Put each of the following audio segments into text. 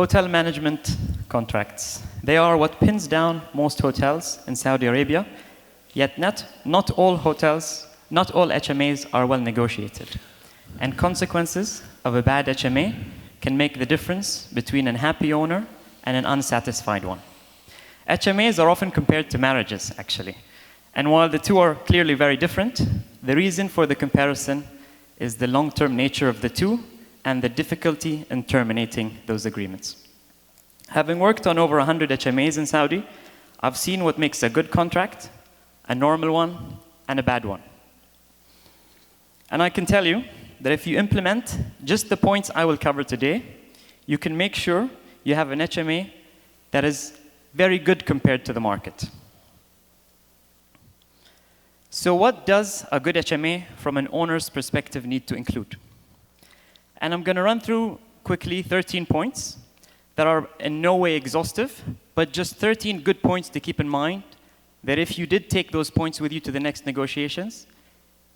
Hotel management contracts. They are what pins down most hotels in Saudi Arabia, yet not all hotels, not all HMAs are well negotiated. And consequences of a bad HMA can make the difference between an happy owner and an unsatisfied one. HMAs are often compared to marriages, actually. And while the two are clearly very different, the reason for the comparison is the long-term nature of the two and the difficulty in terminating those agreements. Having worked on over 100 HMAs in Saudi, I've seen what makes a good contract, a normal one, and a bad one. And I can tell you that if you implement just the points I will cover today, you can make sure you have an HMA that is very good compared to the market. So what does a good HMA from an owner's perspective need to include? And I'm going to run through quickly 13 points that are in no way exhaustive, but just 13 good points to keep in mind that if you did take those points with you to the next negotiations,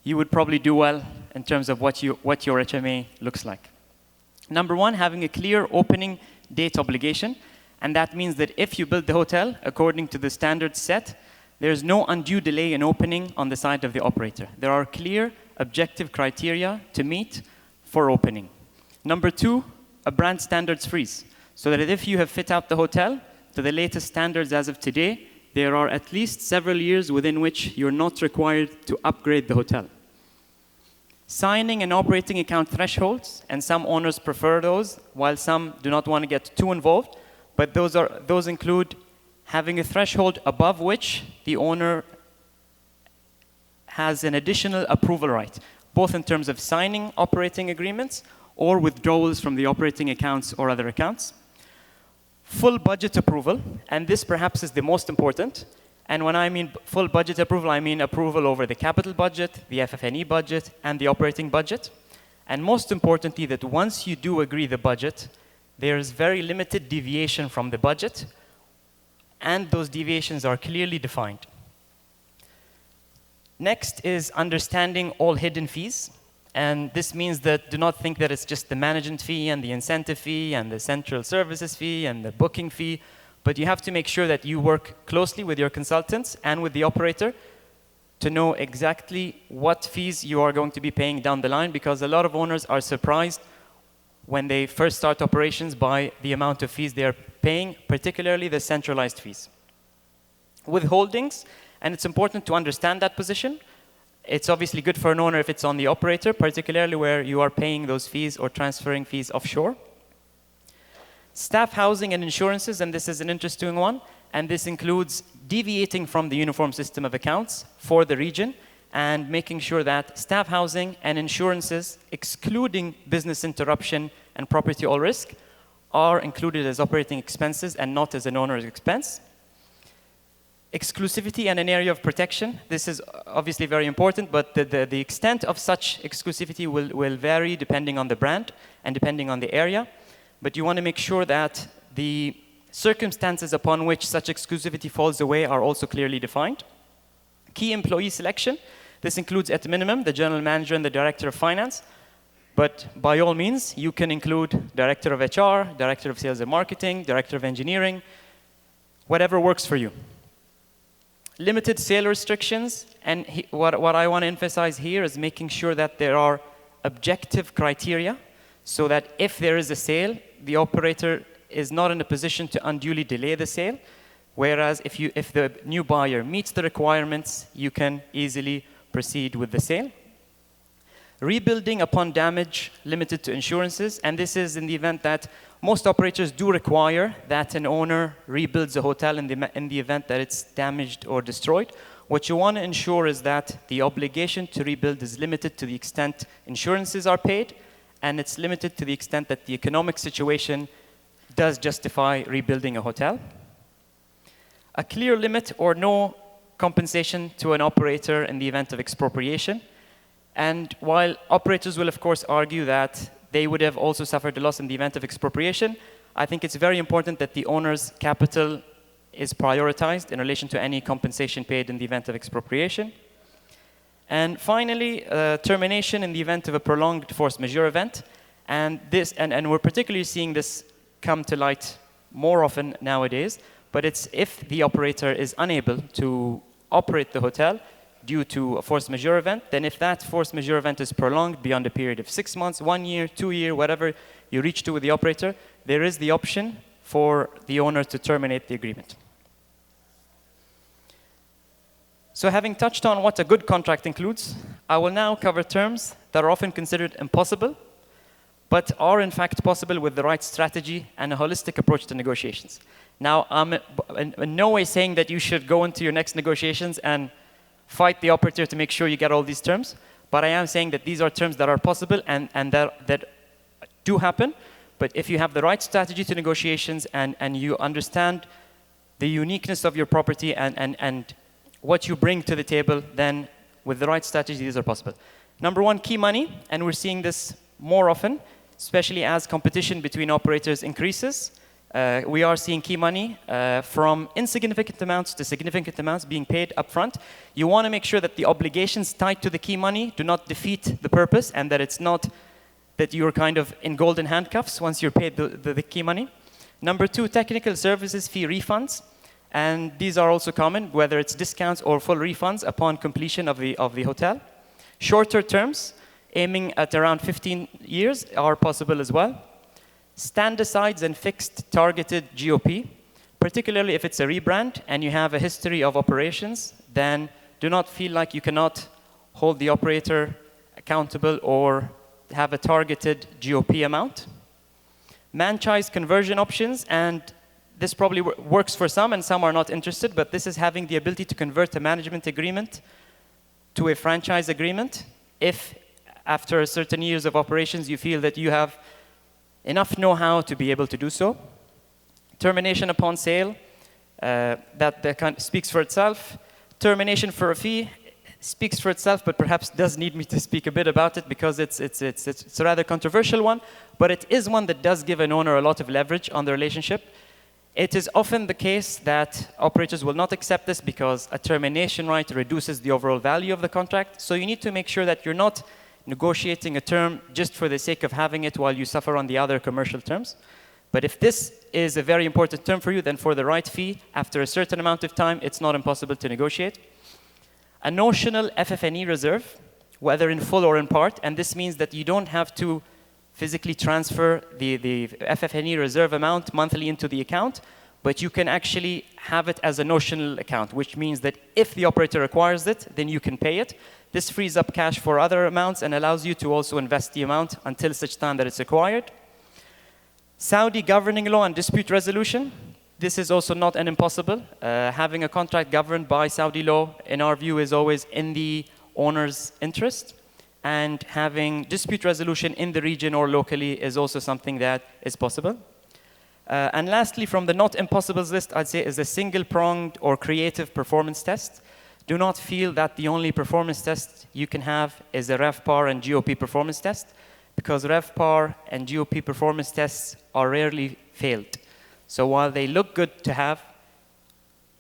you would probably do well in terms of what your HMA looks like. Number one, having a clear opening date obligation. And that means that if you build the hotel according to the standards set, there's no undue delay in opening on the side of the operator. There are clear, objective criteria to meet for opening. Number two, a brand standards freeze. So that if you have fit out the hotel to the latest standards as of today, there are at least several years within which you're not required to upgrade the hotel. Signing and operating account thresholds, and some owners prefer those, while some do not want to get too involved. But those include having a threshold above which the owner has an additional approval right, both in terms of signing operating agreements or withdrawals from the operating accounts or other accounts. Full budget approval, and this perhaps is the most important. And when I mean full budget approval, I mean approval over the capital budget, the FF&E budget, and the operating budget. And most importantly, that once you do agree the budget, there is very limited deviation from the budget, and those deviations are clearly defined. Next is understanding all hidden fees. And this means that do not think that it's just the management fee and the incentive fee and the central services fee and the booking fee, but you have to make sure that you work closely with your consultants and with the operator to know exactly what fees you are going to be paying down the line, because a lot of owners are surprised when they first start operations by the amount of fees they are paying, particularly the centralized fees. Withholdings, and it's important to understand that position. It's obviously good for an owner if it's on the operator, particularly where you are paying those fees or transferring fees offshore. Staff housing and insurances, and this is an interesting one, and this includes deviating from the uniform system of accounts for the region and making sure that staff housing and insurances, excluding business interruption and property all risk, are included as operating expenses and not as an owner's expense. Exclusivity and an area of protection. This is obviously very important, but the extent of such exclusivity will vary depending on the brand and depending on the area. But you want to make sure that the circumstances upon which such exclusivity falls away are also clearly defined. Key employee selection. This includes, at minimum, the general manager and the director of finance. But by all means, you can include director of HR, director of sales and marketing, director of engineering, whatever works for you. Limited sale restrictions, and what I want to emphasize here is making sure that there are objective criteria so that if there is a sale, the operator is not in a position to unduly delay the sale, whereas if the new buyer meets the requirements, you can easily proceed with the sale. Rebuilding upon damage limited to insurances, and this is in the event that most operators do require that an owner rebuilds a hotel in the event that it's damaged or destroyed. What you want to ensure is that the obligation to rebuild is limited to the extent insurances are paid, and it's limited to the extent that the economic situation does justify rebuilding a hotel. A clear limit or no compensation to an operator in the event of expropriation. And while operators will, of course, argue that they would have also suffered a loss in the event of expropriation, I think it's very important that the owner's capital is prioritized in relation to any compensation paid in the event of expropriation. And finally, termination in the event of a prolonged force majeure event. And we're particularly seeing this come to light more often nowadays, but it's if the operator is unable to operate the hotel due to a force majeure event, then if that force majeure event is prolonged beyond a period of 6 months, 1 year, 2 years, whatever you reach to with the operator, there is the option for the owner to terminate the agreement. So having touched on what a good contract includes, I will now cover terms that are often considered impossible, but are in fact possible with the right strategy and a holistic approach to negotiations. Now, I'm in no way saying that you should go into your next negotiations and fight the operator to make sure you get all these terms, but I am saying that these are terms that are possible and that do happen. But if you have the right strategy to negotiations and you understand the uniqueness of your property and what you bring to the table, then with the right strategy, these are possible. Number one, key money, and we're seeing this more often, especially as competition between operators increases. We are seeing key money from insignificant amounts to significant amounts being paid upfront. You want to make sure that the obligations tied to the key money do not defeat the purpose, and that it's not that you're kind of in golden handcuffs once you're paid the key money. Number two, technical services fee refunds. And these are also common, whether it's discounts or full refunds upon completion of the hotel. Shorter terms, aiming at around 15 years, are possible as well. Stand-asides and fixed targeted GOP, particularly if it's a rebrand and you have a history of operations, then do not feel like you cannot hold the operator accountable or have a targeted GOP amount. Franchise conversion options, and this probably works for some and some are not interested, but this is having the ability to convert a management agreement to a franchise agreement if after a certain years of operations you feel that you have enough know-how to be able to do so. Termination upon sale, that kind of speaks for itself. Termination for a fee speaks for itself, but perhaps does need me to speak a bit about it because it's a rather controversial one, but it is one that does give an owner a lot of leverage on the relationship. It is often the case that operators will not accept this because a termination right reduces the overall value of the contract. So you need to make sure that you're not negotiating a term just for the sake of having it while you suffer on the other commercial terms. But if this is a very important term for you, then for the right fee, after a certain amount of time, it's not impossible to negotiate. A notional FF&E reserve, whether in full or in part, and this means that you don't have to physically transfer the FF&E reserve amount monthly into the account, but you can actually have it as a notional account, which means that if the operator requires it, then you can pay it. This frees up cash for other amounts and allows you to also invest the amount until such time that it's required. Saudi governing law and dispute resolution. This is also not an impossible. Having a contract governed by Saudi law, in our view, is always in the owner's interest. And having dispute resolution in the region or locally is also something that is possible. And lastly, from the not impossibles list, I'd say is a single-pronged or creative performance test. Do not feel that the only performance test you can have is a RevPAR and GOP performance test, because RevPAR and GOP performance tests are rarely failed. So while they look good to have,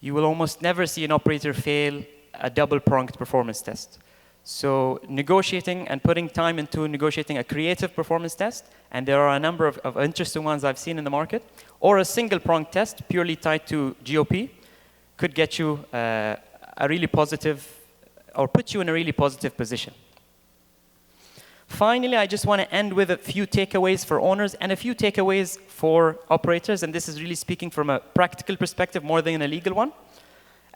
you will almost never see an operator fail a double-pronged performance test. So negotiating and putting time into negotiating a creative performance test, and there are a number of interesting ones I've seen in the market, or a single-pronged test purely tied to GOP, could get you a really positive, or put you in a really positive position. Finally, I just want to end with a few takeaways for owners and a few takeaways for operators, and this is really speaking from a practical perspective more than a legal one.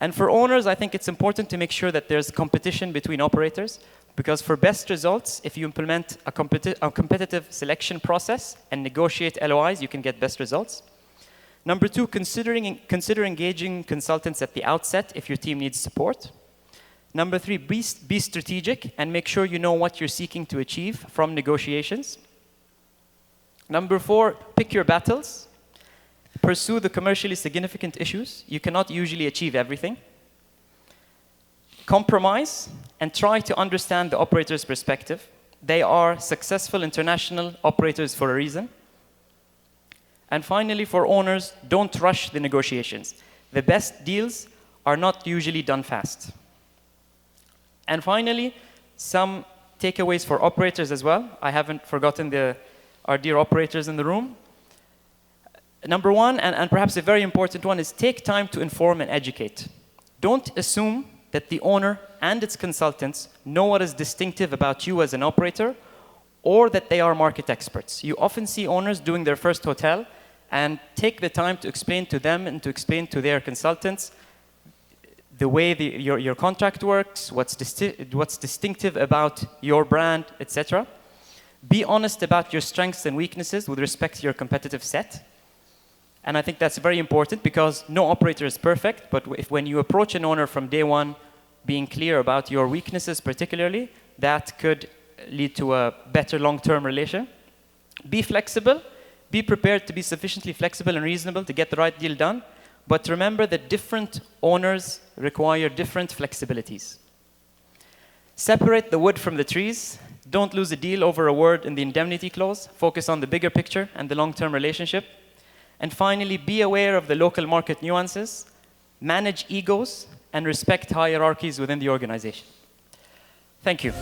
And for owners, I think it's important to make sure that there's competition between operators, because for best results, if you implement a competitive selection process and negotiate LOIs, you can get best results. Number two, consider engaging consultants at the outset if your team needs support. Number three, be strategic and make sure you know what you're seeking to achieve from negotiations. Number four, pick your battles. Pursue the commercially significant issues. You cannot usually achieve everything. Compromise and try to understand the operator's perspective. They are successful international operators for a reason. And finally, for owners, don't rush the negotiations. The best deals are not usually done fast. And finally, some takeaways for operators as well. I haven't forgotten our dear operators in the room. Number one, and perhaps a very important one, is take time to inform and educate. Don't assume that the owner and its consultants know what is distinctive about you as an operator, or that they are market experts. You often see owners doing their first hotel and take the time to explain to them and to explain to their consultants the way your contract works, what's distinctive about your brand, etc. Be honest about your strengths and weaknesses with respect to your competitive set. And I think that's very important because no operator is perfect, but when you approach an owner from day one, being clear about your weaknesses particularly, that could lead to a better long-term relation. Be flexible. Be prepared to be sufficiently flexible and reasonable to get the right deal done. But remember that different owners require different flexibilities. Separate the wood from the trees. Don't lose a deal over a word in the indemnity clause. Focus on the bigger picture and the long-term relationship. And finally, be aware of the local market nuances, manage egos, and respect hierarchies within the organization. Thank you.